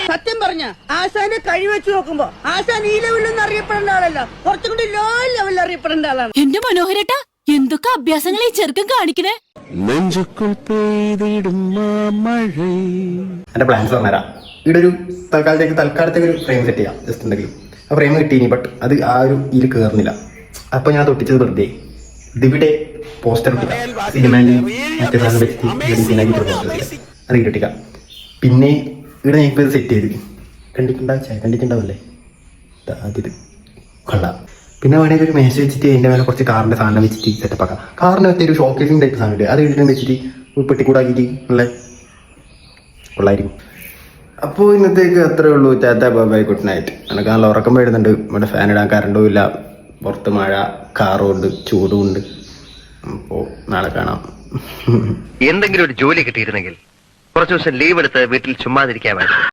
സത്യം പറഞ്ഞ ആശാനെ കഴിവെച്ച് നോക്കുമ്പോ ആശാൻ ഈ ലെവലിലൊന്നും അറിയപ്പെടേണ്ട ആളല്ല, കുറച്ചും കൂടി ലോ ലെവലിൽ അറിയപ്പെടേണ്ട ആളാണ്. എന്റെ മനോഹരേട്ടാ, എന്തൊക്കെ അഭ്യാസങ്ങൾ ഈ ചെറുക്കൻ കാണിക്കണേ. എന്റെ പ്ലാൻസ് പറഞ്ഞുതരാം. ഇവിടെ ഒരു തൽക്കാലത്തേക്ക് ഒരു ഫ്രെയിം സെറ്റ് ചെയ്യാം. ജസ്റ്റ് എന്തെങ്കിലും ആ ഫ്രെയിം കിട്ടീനി, ബട്ട് അത് ആ ഒരു ഇതിൽ കയറുന്നില്ല. അപ്പൊ ഞാൻ തൊട്ടിച്ചത് വെറുതെ ഇതിവിടെ പോസ്റ്റർ അത് ഇട്ടിട്ടില്ല. പിന്നെ ഇവിടെ ഞാൻ ഇപ്പൊ സെറ്റ് ചെയ്ത് കണ്ടിട്ടുണ്ടാവല്ലേ ആദ്യത് കൊള്ളാം. പിന്നെ വേണമെങ്കിൽ ഒരു മേശ വെച്ചിട്ട് അതിന്റെ മേലെ കുറച്ച് കാറിന്റെ സാധനം വെച്ചിട്ട് സെറ്റപ്പ് ആക്കാം. കാറിന് വെച്ച ഒരു ഷോക്കേസിംഗ് ടൈപ്പ് സാധനം ഉണ്ട്, അത് വീട്ടിലും വെച്ചിട്ട് പെട്ടിക്കൂടാക്കിയിട്ട് നല്ല കൊള്ളായിരിക്കും. അപ്പോൾ ഇന്നത്തേക്ക് അത്രേ ഉള്ളൂ. Tata bye good night. എനിക്ക് നല്ല ഉറക്കം വരുന്നുണ്ട്. ഇവിടെ ഫാൻ ഇടാൻ കറണ്ടും ഇല്ല, പുറത്ത് മഴ, കാറും ഉണ്ട്, ചൂടും ഉണ്ട്. അപ്പോൾ നാളെ കാണാം. എന്തെങ്കിലും ഒരു ജോലി കിട്ടിയിരുന്നെങ്കിൽ കുറച്ചു ദിവസം ലീവ് എടുത്ത് വീട്ടിൽ ചുമ്മാതിരിക്കാമായിരുന്നു.